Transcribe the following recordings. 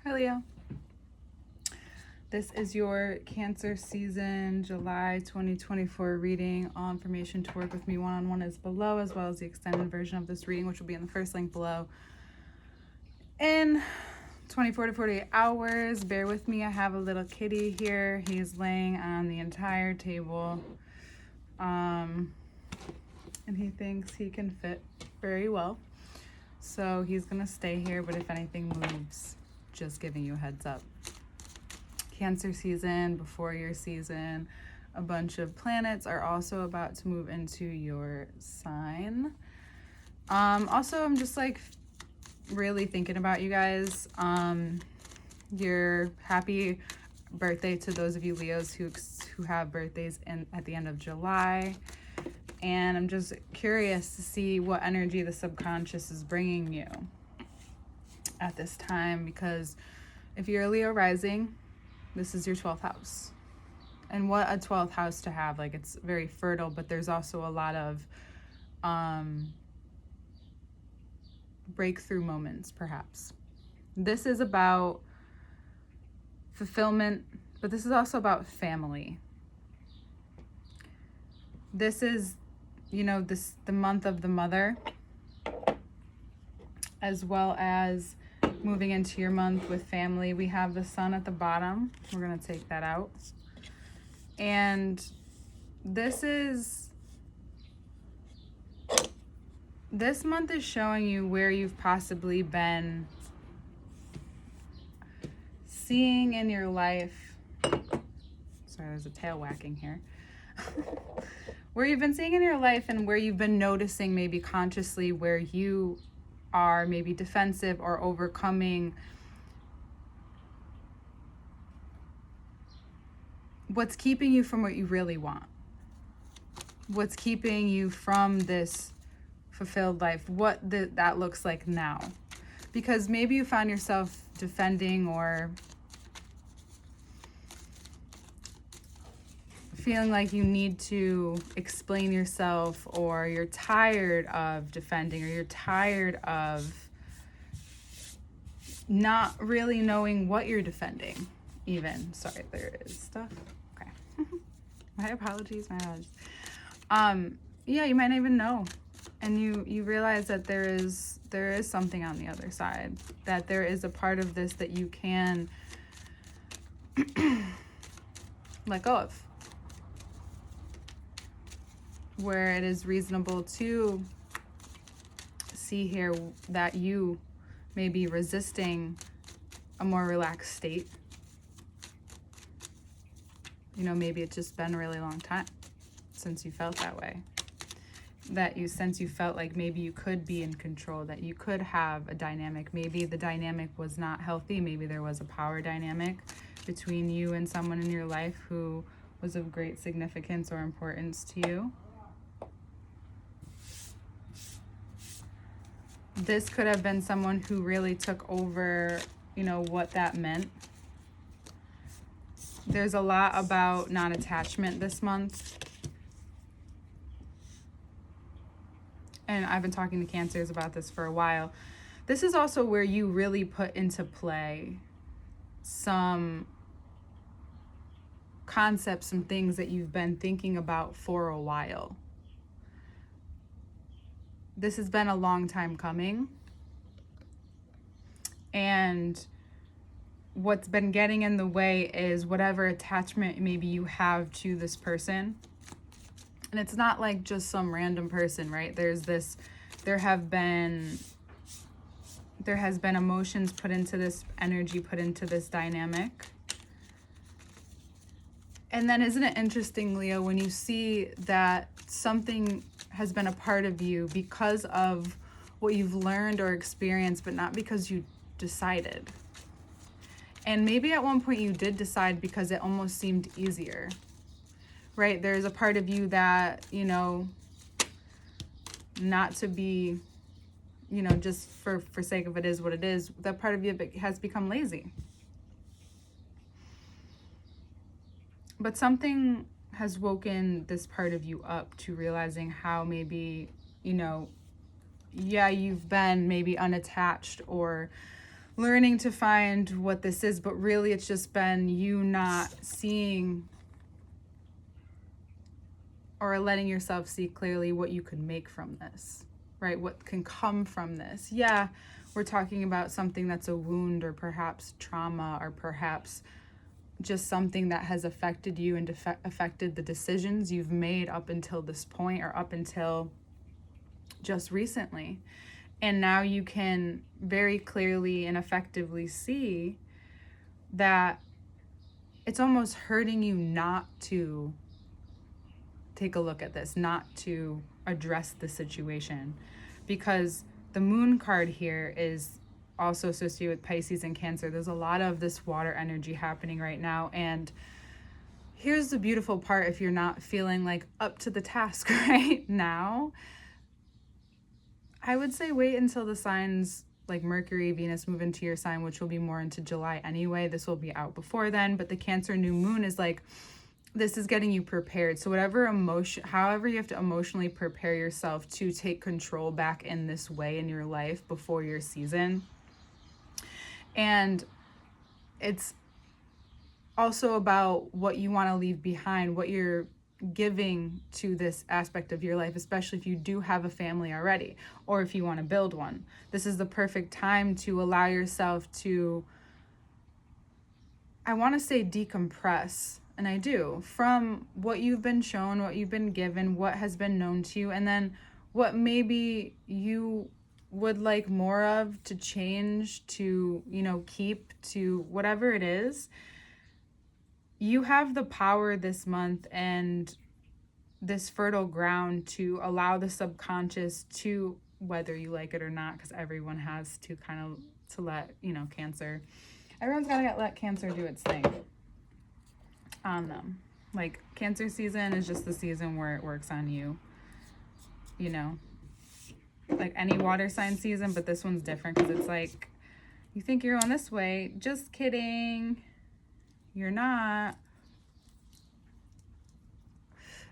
Hi, Leo. This is your Cancer season, July 2024 reading. All information to work with me one-on-one is below, as well as the extended version of this reading, which will be in the first link below. In 24 to 48 hours, bear with me. I have a little kitty here. He's laying on the entire table. And he thinks he can fit very well. So he's gonna stay here, but if anything moves, just giving you a heads up. Cancer season, before your season, a bunch of planets are also about to move into your sign. Also, I'm just like really thinking about you guys. Your happy birthday to those of you Leos who have birthdays at the end of July. And I'm just curious to see what energy the subconscious is bringing you at this time, because if you're a Leo rising, this is your 12th house. And what a 12th house to have. Like, it's very fertile, but there's also a lot of breakthrough moments, perhaps. This is about fulfillment, but this is also about family. This is, the month of the mother, as well as moving into your month with family. We have the sun at the bottom. We're going to take that out. And this month is showing you where you've possibly been seeing in your life. Sorry, there's a tail whacking here. Where you've been seeing in your life, and where you've been noticing maybe consciously where you are maybe defensive or overcoming what's keeping you from what you really want. What's keeping you from this fulfilled life, what that looks like now. Because maybe you found yourself defending or feeling like you need to explain yourself, or you're tired of defending, or you're tired of not really knowing what you're defending even. Sorry, there is stuff. Okay. My apologies. Yeah, you might not even know. And you realize that there is something on the other side, that there is a part of this that you can let go of, where it is reasonable to see here that you may be resisting a more relaxed state. Maybe it's just been a really long time since you felt that way. Since you felt like maybe you could be in control, that you could have a dynamic. Maybe the dynamic was not healthy. Maybe there was a power dynamic between you and someone in your life who was of great significance or importance to you. This could have been someone who really took over, what that meant. There's a lot about non-attachment this month. And I've been talking to Cancers about this for a while. This is also where you really put into play some concepts, some things that you've been thinking about for a while. This has been a long time coming. And what's been getting in the way is whatever attachment maybe you have to this person. And it's not like just some random person, right? There has been emotions put into this, energy put into this dynamic. And then isn't it interesting, Leo, when you see that something has been a part of you because of what you've learned or experienced, but not because you decided. And maybe at one point you did decide because it almost seemed easier, right? There's a part of you that, not to be, just for sake of it is what it is, that part of you has become lazy. But something has woken this part of you up to realizing how maybe, you've been maybe unattached or learning to find what this is, but really it's just been you not seeing or letting yourself see clearly what you could make from this, right? What can come from this. Yeah, we're talking about something that's a wound or perhaps trauma or perhaps just something that has affected you and affected the decisions you've made up until this point or up until just recently. And now you can very clearly and effectively see that it's almost hurting you not to take a look at this, not to address the situation, because the moon card here is also associated with Pisces and Cancer. There's a lot of this water energy happening right now. And here's the beautiful part: if you're not feeling like up to the task right now, I would say wait until the signs like Mercury, Venus move into your sign, which will be more into July anyway. This will be out before then, but the Cancer new moon is like, this is getting you prepared. So whatever emotion, however you have to emotionally prepare yourself to take control back in this way in your life before your season. And it's also about what you want to leave behind, what you're giving to this aspect of your life, especially if you do have a family already, or if you want to build one. This is the perfect time to allow yourself to, I want to say decompress, and I do, from what you've been shown, what you've been given, what has been known to you, and then what maybe you would like more of, to change, to, keep, to whatever it is. You have the power this month and this fertile ground to allow the subconscious to, whether you like it or not, because everyone has to kind of, to let, Cancer, everyone's got to let Cancer do its thing on them. Like, Cancer season is just the season where it works on you, like any water sign season, but this one's different because it's like, you think you're going this way, just kidding, you're not.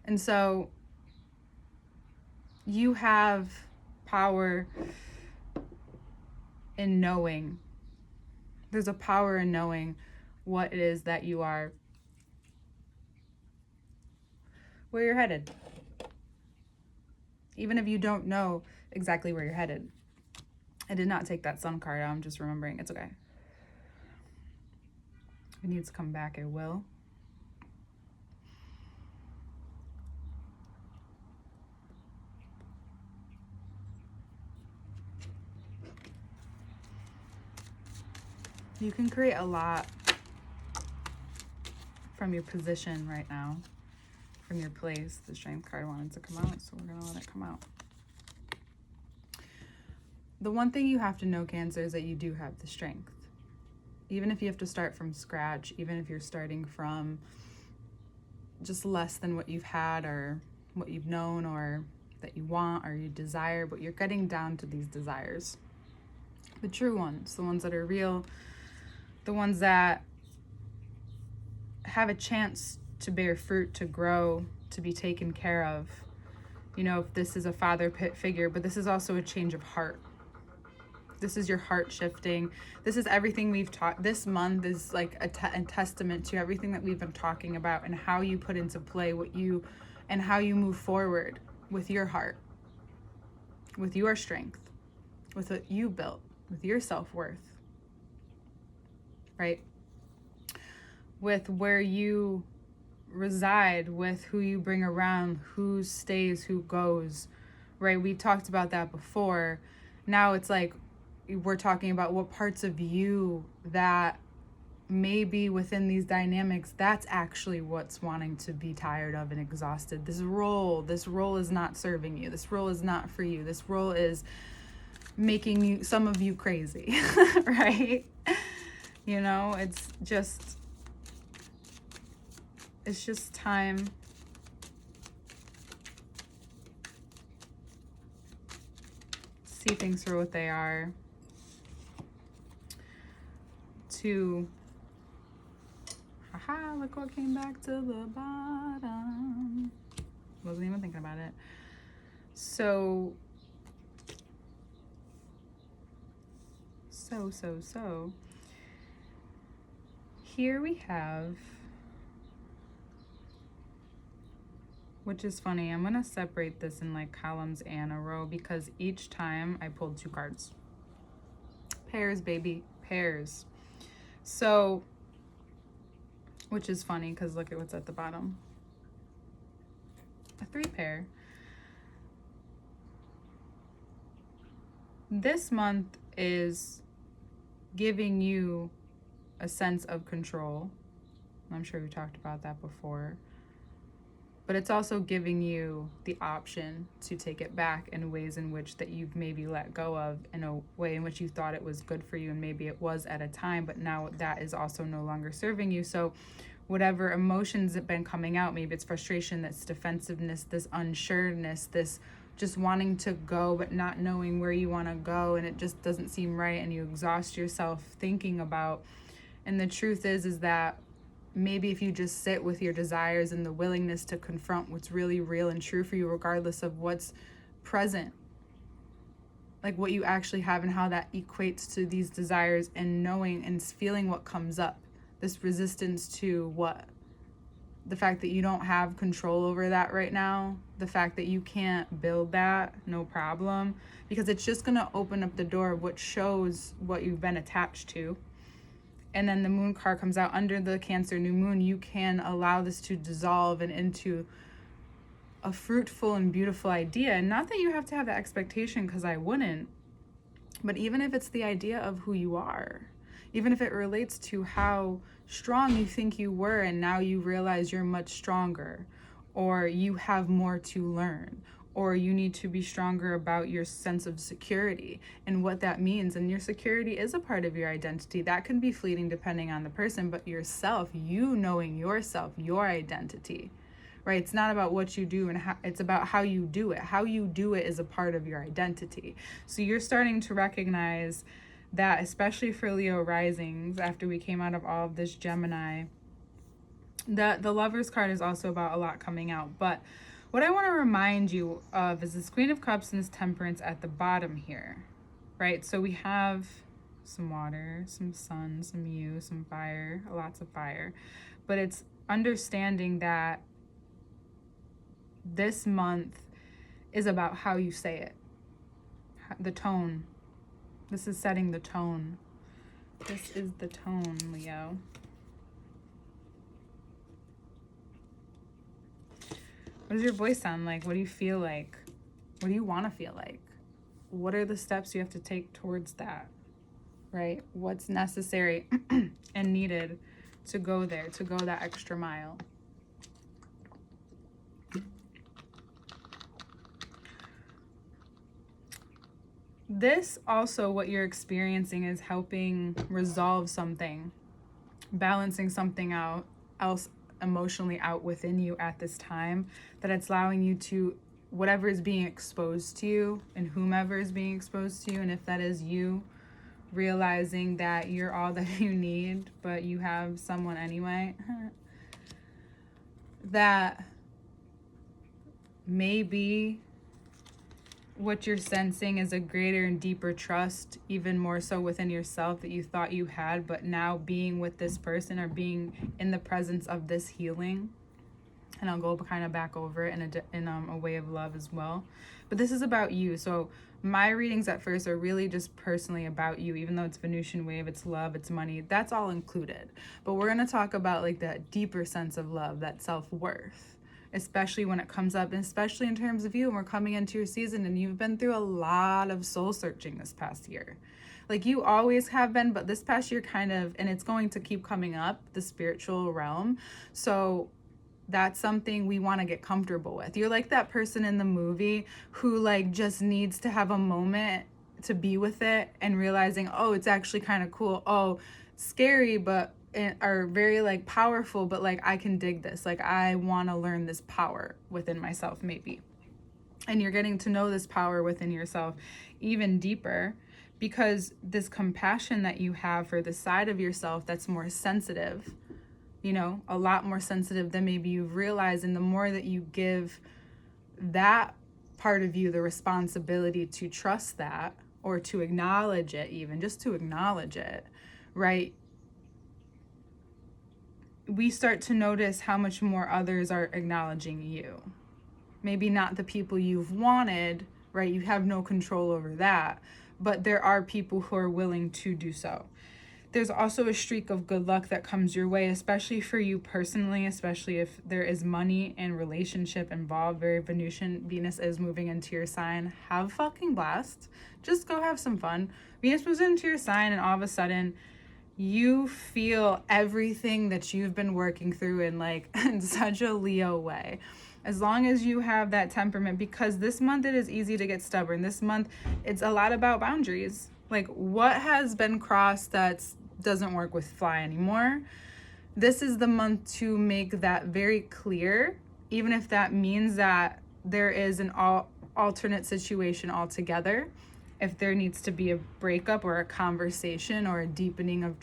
And so you have power in knowing, there's a power in knowing what it is that you are, where you're headed. Even if you don't know exactly where you're headed. I did not take that sun card out, I'm just remembering. It's okay. If it needs to come back, it will. You can create a lot from your position right now, from your place. The Strength card wanted to come out, so we're going to let it come out. The one thing you have to know, Cancer, is that you do have the strength. Even if you have to start from scratch, even if you're starting from just less than what you've had or what you've known or that you want or you desire, but you're getting down to these desires. The true ones, the ones that are real, the ones that have a chance to bear fruit, to grow, to be taken care of. If this is a father figure, but this is also a change of heart. This is your heart shifting. This is everything we've taught. This month is like a testament to everything that we've been talking about and how you put into play and how you move forward with your heart, with your strength, with what you built, with your self-worth, right? With where you reside, with who you bring around, who stays, who goes, right? We talked about that before. Now it's like we're talking about what parts of you that maybe within these dynamics, that's actually what's wanting to be tired of and exhausted. This role is not serving you. This role is not for you. This role is making some of you crazy, right? It's just time see things for what they are, to look what came back to the bottom. Wasn't even thinking about it. So So here we have, which is funny, I'm going to separate this in like columns and a row because each time I pulled 2 cards. Pairs, baby, pairs. So, which is funny because look at what's at the bottom. A 3 pair. This month is giving you a sense of control. I'm sure we talked about that before. But it's also giving you the option to take it back in ways in which that you've maybe let go of, in a way in which you thought it was good for you, and maybe it was at a time, but now that is also no longer serving you. So whatever emotions have been coming out, maybe it's frustration, this defensiveness, this unsureness, this just wanting to go but not knowing where you want to go, and it just doesn't seem right, and you exhaust yourself thinking about. And the truth is that maybe if you just sit with your desires and the willingness to confront what's really real and true for you, regardless of what's present, like what you actually have and how that equates to these desires, and knowing and feeling what comes up, this resistance to what? The fact that you don't have control over that right now, the fact that you can't build that, no problem, because it's just going to open up the door of what shows what you've been attached to. And then the moon card comes out under the Cancer new moon. You can allow this to dissolve and into a fruitful and beautiful idea. And not that you have to have that expectation, because I wouldn't. But even if it's the idea of who you are, even if it relates to how strong you think you were and now you realize you're much stronger, or you have more to learn, or you need to be stronger about your sense of security and what that means. And your security is a part of your identity. That can be fleeting depending on the person, but yourself, you knowing yourself, your identity, right? It's not about what you do, and it's about how you do it. How you do it is a part of your identity. So you're starting to recognize that, especially for Leo risings, after we came out of all of this Gemini, that the Lover's card is also about a lot coming out. But what I want to remind you of is this Queen of Cups and this Temperance at the bottom here, right? So we have some water, some sun, some you, some fire, lots of fire. But it's understanding that this month is about how you say it, the tone. This is setting the tone. This is the tone, Leo. What does your voice sound like? What do you feel like? What do you want to feel like? What are the steps you have to take towards that, right? What's necessary and needed to go there, to go that extra mile? This also, what you're experiencing, is helping resolve something, balancing something else emotionally out within you at this time, that it's allowing you to, whatever is being exposed to you and whomever is being exposed to you, and if that is you, realizing that you're all that you need, but you have someone anyway, that maybe what you're sensing is a greater and deeper trust, even more so within yourself, that you thought you had, but now being with this person or being in the presence of this healing, and I'll go kind of back over it in a way of love as well. But this is about you. So my readings at first are really just personally about you, even though it's Venusian wave, it's love, it's money, that's all included. But we're going to talk about like that deeper sense of love, that self-worth, especially when it comes up, and especially in terms of you, and we're coming into your season, and you've been through a lot of soul searching this past year. Like you always have been, but this past year kind of, and it's going to keep coming up, the spiritual realm. So that's something we want to get comfortable with. You're like that person in the movie who like just needs to have a moment to be with it and realizing, oh, it's actually kind of cool. Oh, scary, but are very like powerful, but like I can dig this. Like I want to learn this power within myself maybe. And you're getting to know this power within yourself even deeper, because this compassion that you have for the side of yourself that's more sensitive, you know, a lot more sensitive than maybe you've realized. And the more that you give that part of you the responsibility to trust that, or to acknowledge it, even just to acknowledge it, right? We start to notice how much more others are acknowledging you. Maybe not the people you've wanted, right? You have no control over that, but there are people who are willing to do so. There's also a streak of good luck that comes your way, especially for you personally, especially if there is money and relationship involved. Very Venusian. Venus is moving into your sign. Have a fucking blast. Just go have some fun. Venus moves into your sign, and all of a sudden you feel everything that you've been working through in like in such a Leo way. As long as you have that temperament, because this month it is easy to get stubborn. This month it's a lot about boundaries. Like, what has been crossed that doesn't work with Fly anymore? This is the month to make that very clear, even if that means that there is an alternate situation altogether. If there needs to be a breakup or a conversation or a deepening of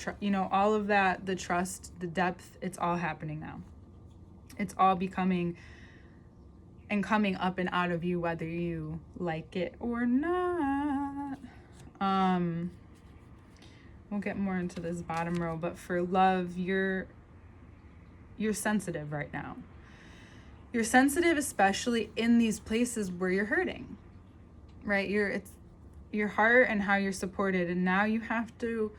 all of that, the trust, the depth, it's all happening now. It's all becoming and coming up and out of you, whether you like it or not. We'll get more into this bottom row, but for love, you're sensitive right now. You're sensitive, especially in these places where you're hurting, right? It's your heart and how you're supported, and now you have to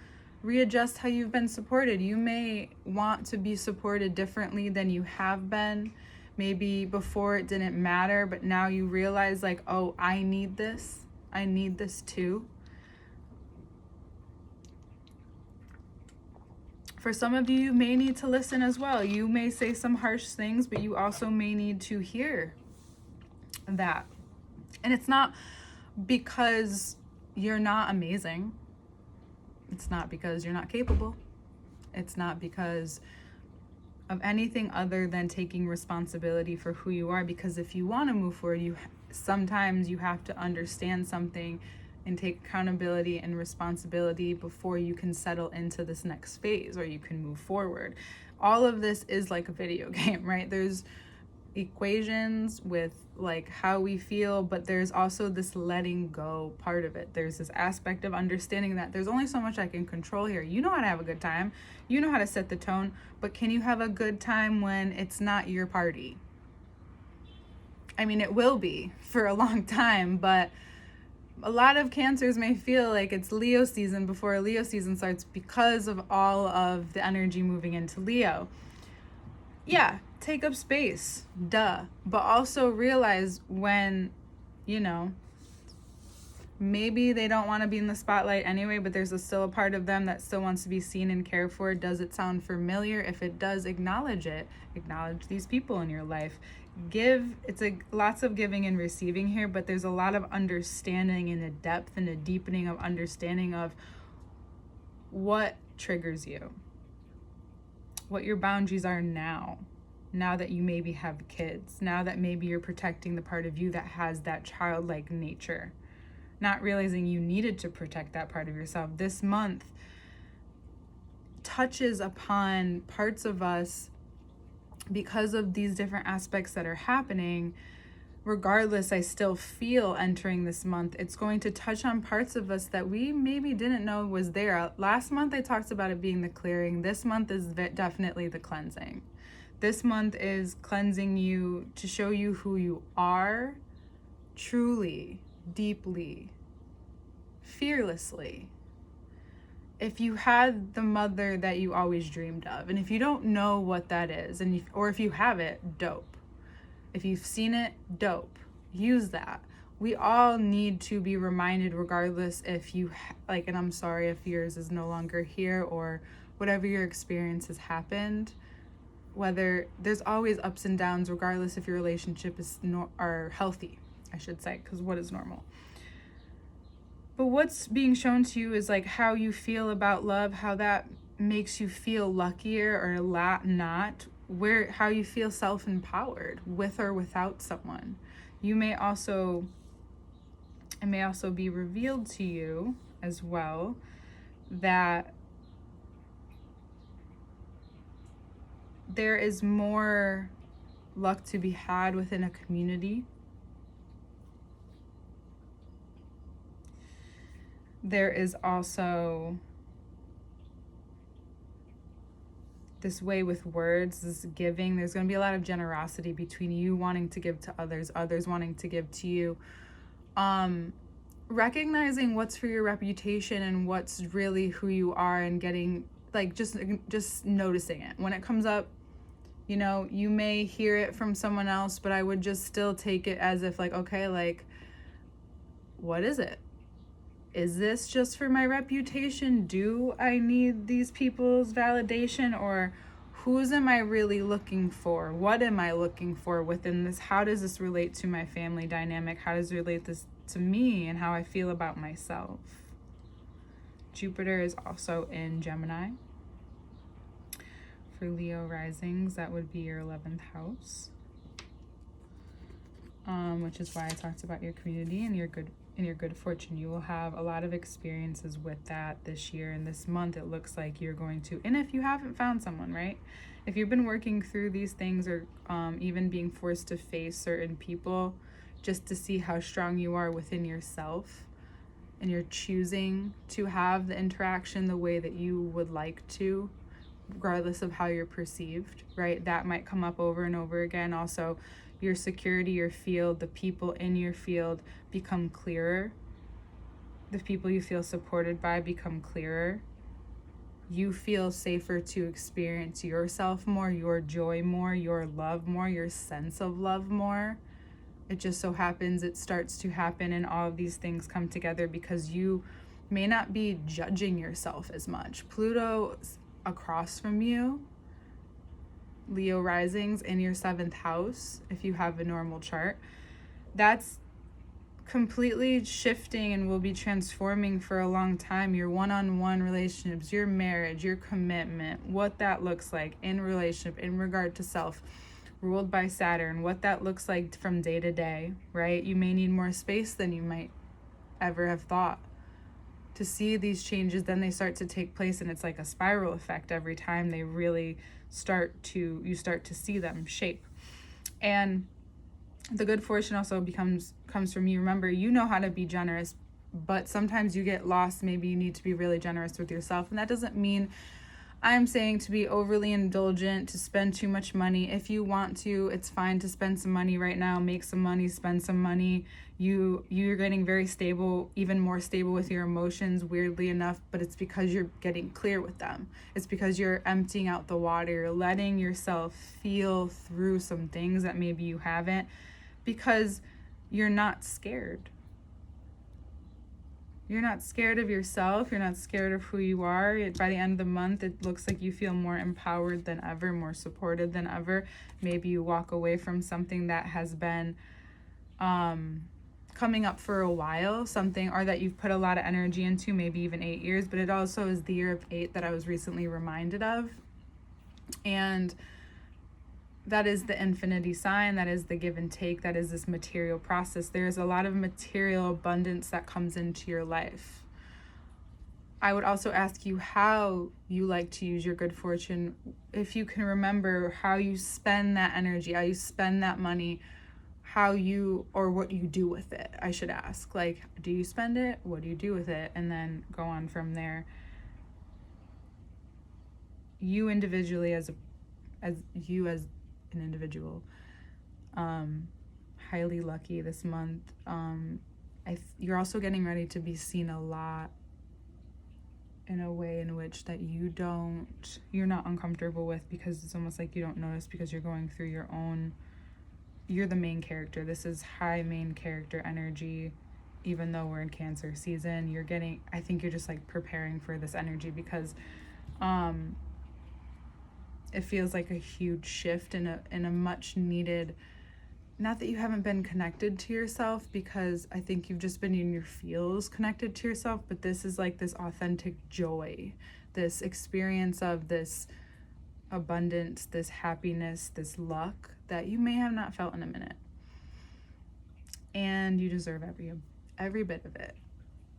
readjust how you've been supported. You may want to be supported differently than you have been. Maybe before it didn't matter, but now you realize like, oh, I need this too. For some of you, you may need to listen as well. You may say some harsh things, but you also may need to hear that. And it's not because you're not amazing. It's not because you're not capable. It's not because of anything other than taking responsibility for who you are. Because if you want to move forward, sometimes you have to understand something and take accountability and responsibility before you can settle into this next phase or you can move forward. All of this is like a video game, right? There's equations with like how we feel, but there's also this letting go part of it. There's this aspect of understanding that there's only so much I can control here. You know how to have a good time. You know how to set the tone, but can you have a good time when it's not your party? I mean, it will be for a long time, but a lot of Cancers may feel like it's Leo season before Leo season starts because of all of the energy moving into Leo. Yeah, take up space, duh. But also realize when, maybe they don't want to be in the spotlight anyway, but there's still a part of them that still wants to be seen and cared for. Does it sound familiar? If it does, acknowledge it. Acknowledge these people in your life. It's lots of giving and receiving here, but there's a lot of understanding and a depth and a deepening of understanding of what triggers you, what your boundaries are now that you maybe have kids, now that maybe you're protecting the part of you that has that childlike nature, not realizing you needed to protect that part of yourself. This month touches upon parts of us because of these different aspects that are happening. Regardless, I still feel entering this month, it's going to touch on parts of us that we maybe didn't know was there. Last month, I talked about it being the clearing. This month is definitely the cleansing. This month is cleansing you to show you who you are, truly, deeply, fearlessly. If you had the mother that you always dreamed of, and if you don't know what that is, or if you have it, dope. If you've seen it, dope. Use that. We all need to be reminded, regardless if you and I'm sorry if yours is no longer here or whatever your experience has happened. Whether there's always ups and downs, regardless if your relationship is are healthy, I should say, because what is normal? But what's being shown to you is like how you feel about love, how that makes you feel luckier or not, how you feel self-empowered with or without someone. It may also be revealed to you as well that there is more luck to be had within a community. there is also this way with words, this giving. There's going to be a lot of generosity between you wanting to give to others, others wanting to give to you. Recognizing what's for your reputation and what's really who you are, and getting like just noticing it when it comes up. You know, you may hear it from someone else, but I would just still take it as if like, okay, like, what is it? Is this just for my reputation? Do I need these people's validation? Or whose am I really looking for? What am I looking for within this? How does this relate to my family dynamic? How does it relate this to me and how I feel about myself? Jupiter is also in Gemini. For Leo risings, that would be your 11th house, which is why I talked about your community and your good fortune. You will have a lot of experiences with that this year and this month. It looks like you're going to, and if you haven't found someone, right? If you've been working through these things, or even being forced to face certain people just to see how strong you are within yourself, and you're choosing to have the interaction the way that you would like to, regardless of how you're perceived, right? That might come up over and over again. Also, your security, your field, the people in your field become clearer. The people you feel supported by become clearer. You feel safer to experience yourself more, your joy more, your love more, your sense of love more. It just so happens it starts to happen, and all of these things come together because you may not be judging yourself as much. Pluto across from you, Leo risings in your 7th house, if you have a normal chart, that's completely shifting and will be transforming for a long time. Your one-on-one relationships, your marriage, your commitment, what that looks like in relationship, in regard to self, ruled by Saturn, what that looks like from day to day, right? You may need more space than you might ever have thought to see these changes. Then they start to take place, and it's like a spiral effect every time they really you start to see them shape. And the good fortune also comes from you. Remember, you know how to be generous, but sometimes you get lost. Maybe you need to be really generous with yourself, and that doesn't mean I'm saying to be overly indulgent, to spend too much money. If you want to, it's fine to spend some money right now, make some money, spend some money. You're getting very stable, even more stable with your emotions, weirdly enough, but it's because you're getting clear with them. It's because you're emptying out the water, you're letting yourself feel through some things that maybe you haven't, because you're not scared. You're not scared of yourself. You're not scared of who you are. By the end of the month, it looks like you feel more empowered than ever, more supported than ever. Maybe you walk away from something that has been coming up for a while, something, or that you've put a lot of energy into, maybe even 8 years, but it also is the year of 8 that I was recently reminded of. And that is the infinity sign, that is the give and take, that is this material process. There's a lot of material abundance that comes into your life. I would also ask you how you like to use your good fortune. If you can remember how you spend that energy, how you spend that money, or what you do with it, I should ask. Like, do you spend it? What do you do with it? And then go on from there. You individually, as an individual, highly lucky this month. You're also getting ready to be seen a lot in a way in which that you're not uncomfortable with, because it's almost like you don't notice, because you're going through you're the main character. This is high main character energy. Even though we're in Cancer season, I think you're just like preparing for this energy, because it feels like a huge shift in a much needed, not that you haven't been connected to yourself, because I think you've just been in your feels connected to yourself, but this is like this authentic joy, this experience of this abundance, this happiness, this luck that you may have not felt in a minute. And you deserve every bit of it.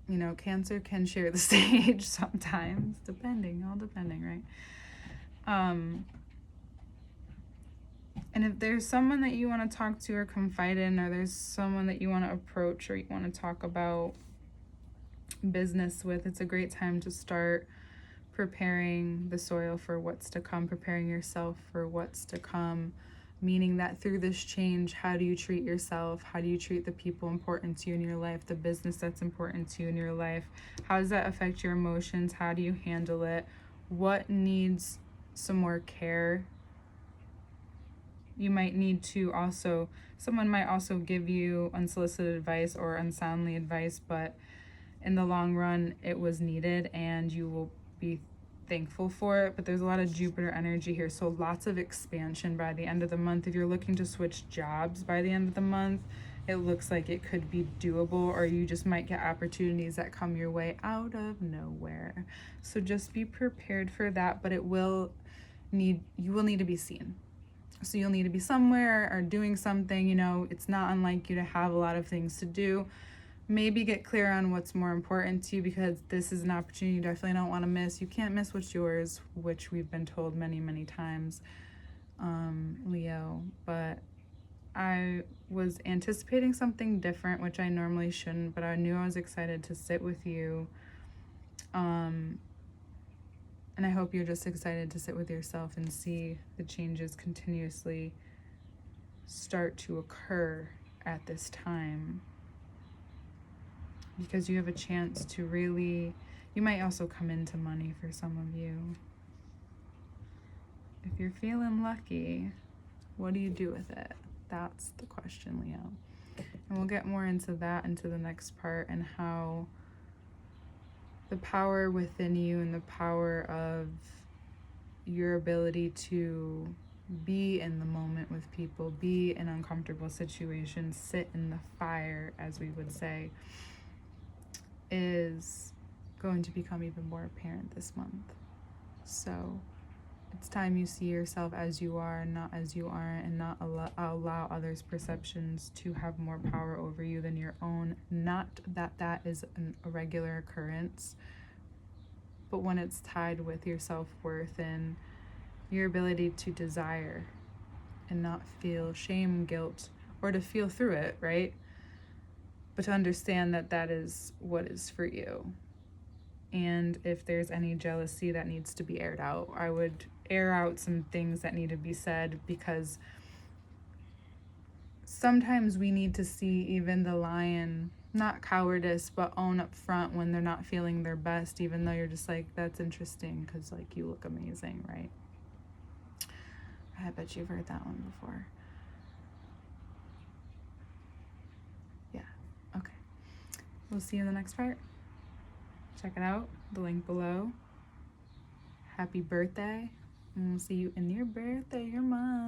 You know, Cancer can share the stage sometimes, depending, right? And if there's someone that you want to talk to or confide in, or there's someone that you want to approach or you want to talk about business with. It's a great time to start preparing the soil for what's to come, preparing yourself for what's to come, meaning that through this change, how do you treat yourself? How do you treat the people important to you in your life, the business that's important to you in your life? How does that affect your emotions? How do you handle it? What needs some more care? You might need to also, someone might also give you unsolicited advice or unsoundly advice, but in the long run, it was needed and you will be thankful for it. But there's a lot of Jupiter energy here, so lots of expansion by the end of the month. If you're looking to switch jobs by the end of the month, it looks like it could be doable, or you just might get opportunities that come your way out of nowhere. So just be prepared for that, but you will need to be seen. So you'll need to be somewhere or doing something. It's not unlike you to have a lot of things to do. Maybe get clear on what's more important to you, because this is an opportunity you definitely don't want to miss. You can't miss what's yours, which we've been told many, many times, Leo. But I was anticipating something different, which I normally shouldn't, but I knew I was excited to sit with you. And I hope you're just excited to sit with yourself and see the changes continuously start to occur at this time. Because you have a chance to really, you might also come into money for some of you. If you're feeling lucky, what do you do with it? That's the question, Leo. And we'll get more into that into the next part, and how the power within you and the power of your ability to be in the moment with people, be in uncomfortable situations, sit in the fire, as we would say, is going to become even more apparent this month. So it's time you see yourself as you are, not as you aren't, and not allow others' perceptions to have more power over you than your own. Not that that is a regular occurrence, but when it's tied with your self-worth and your ability to desire and not feel shame, guilt, or to feel through it, right? But to understand that that is what is for you. And if there's any jealousy that needs to be aired out, I would air out some things that need to be said, because sometimes we need to see even the lion, not cowardice, but own up front when they're not feeling their best, even though you're just like, that's interesting because like you look amazing, right? I bet you've heard that one before. Yeah, okay. We'll see you in the next part. Check it out, the link below. Happy birthday, and we'll see you in your birthday, your month.